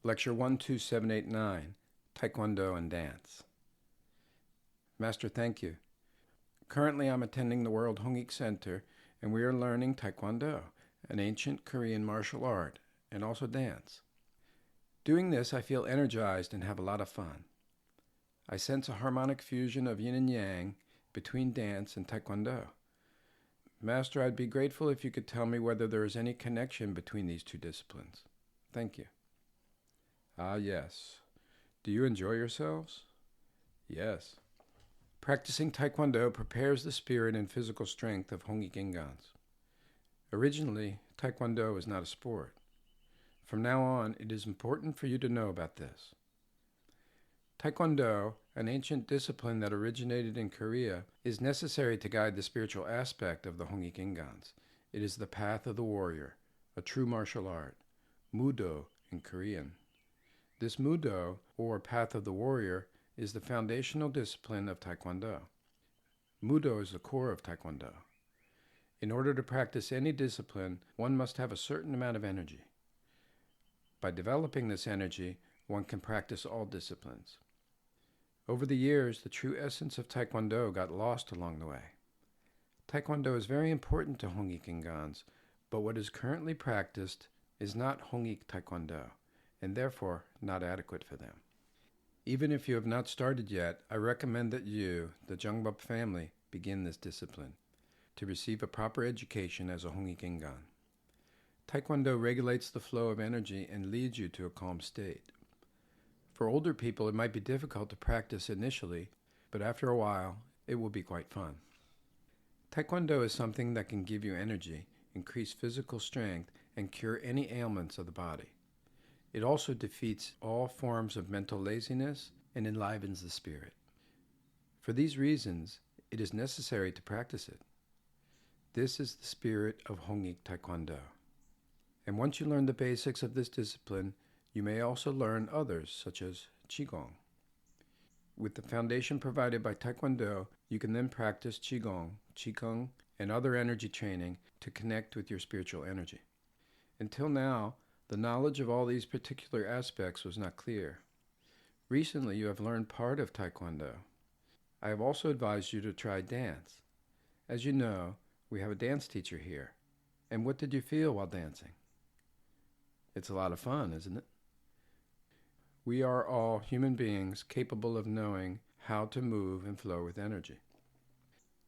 Lecture 12789, Taekwondo and Dance. Master, thank you. Currently, I'm attending the World Hongik Center, and we are learning Taekwondo, an ancient Korean martial art, and also dance. Doing this, I feel energized and have a lot of fun. I sense a harmonic fusion of yin and yang between dance and Taekwondo. Master, I'd be grateful if you could tell me whether there is any connection between these two disciplines. Thank you. Ah, yes. Do you enjoy yourselves? Yes. Practicing Taekwondo prepares the spirit and physical strength of Hongikingans. Originally, Taekwondo is not a sport. From now on, it is important for you to know about this. Taekwondo, an ancient discipline that originated in Korea, is necessary to guide the spiritual aspect of the Hongikingans. It is the path of the warrior, a true martial art, Mudo in Korean. This Mudo, or path of the warrior, is the foundational discipline of Taekwondo. Mudo is the core of Taekwondo. In order to practice any discipline, one must have a certain amount of energy. By developing this energy, one can practice all disciplines. Over the years, the true essence of Taekwondo got lost along the way. Taekwondo is very important to Hongikingans, but what is currently practiced is not Hongik Taekwondo, and therefore not adequate for them. Even if you have not started yet, I recommend that you, the Jungbub family, begin this discipline to receive a proper education as a Hongikingan. Taekwondo regulates the flow of energy and leads you to a calm state. For older people, it might be difficult to practice initially, but after a while, it will be quite fun. Taekwondo is something that can give you energy, increase physical strength, and cure any ailments of the body. It also defeats all forms of mental laziness and enlivens the spirit. For these reasons, it is necessary to practice it. This is the spirit of Hongik Taekwondo. And once you learn the basics of this discipline, you may also learn others, such as Qigong. With the foundation provided by Taekwondo, you can then practice Qigong, Qigong, and other energy training to connect with your spiritual energy. Until now, the knowledge of all these particular aspects was not clear. Recently, you have learned part of Taekwondo. I have also advised you to try dance. As you know, we have a dance teacher here. And what did you feel while dancing? It's a lot of fun, isn't it? We are all human beings capable of knowing how to move and flow with energy.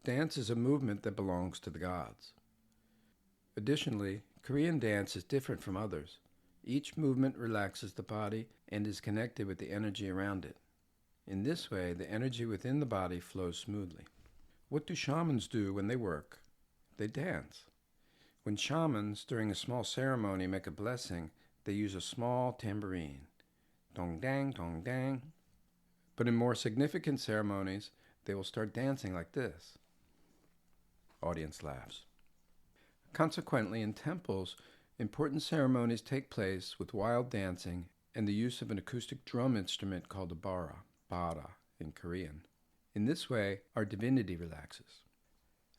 Dance is a movement that belongs to the gods. Additionally, Korean dance is different from others. Each movement relaxes the body and is connected with the energy around it. In this way, the energy within the body flows smoothly. What do shamans do when they work? They dance. When shamans, during a small ceremony, make a blessing, they use a small tambourine. Dong dang, dong dang. But in more significant ceremonies, they will start dancing like this. Audience laughs. Consequently, in temples, important ceremonies take place with wild dancing and the use of an acoustic drum instrument called a bara in Korean. In this way, our divinity relaxes.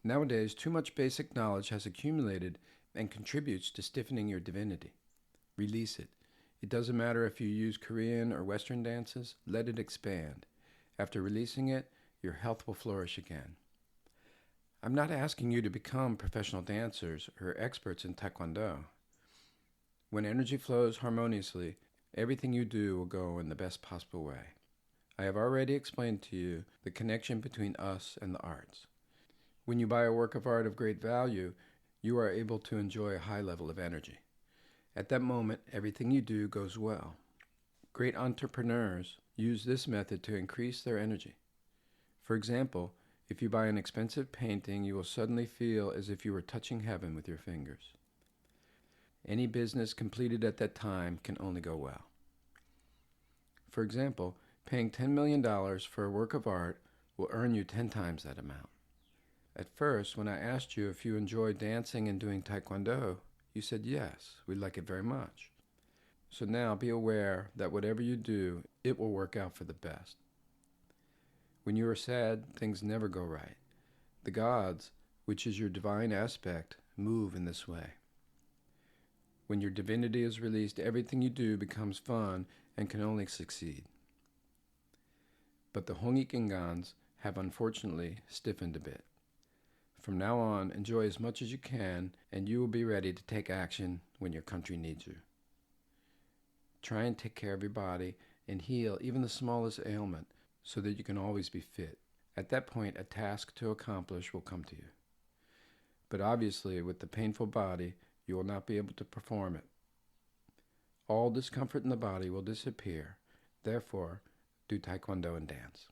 Nowadays, too much basic knowledge has accumulated and contributes to stiffening your divinity. Release it. It doesn't matter if you use Korean or Western dances, let it expand. After releasing it, your health will flourish again. I'm not asking you to become professional dancers or experts in Taekwondo. When energy flows harmoniously, everything you do will go in the best possible way. I have already explained to you the connection between us and the arts. When you buy a work of art of great value, you are able to enjoy a high level of energy. At that moment, everything you do goes well. Great entrepreneurs use this method to increase their energy. For example, if you buy an expensive painting, you will suddenly feel as if you were touching heaven with your fingers. Any business completed at that time can only go well. For example, paying $10 million for a work of art will earn you 10 times that amount. At first, when I asked you if you enjoy dancing and doing Taekwondo, you said yes, we like it very much. So now be aware that whatever you do, it will work out for the best. When you are sad, things never go right. The gods, which is your divine aspect, move in this way. When your divinity is released, everything you do becomes fun and can only succeed. But the Hongikingans have unfortunately stiffened a bit. From now on, enjoy as much as you can, and you will be ready to take action when your country needs you. Try and take care of your body and heal even the smallest ailment so that you can always be fit. At that point, a task to accomplish will come to you. But obviously, with the painful body, you will not be able to perform it. All discomfort in the body will disappear. Therefore, do Taekwondo and dance.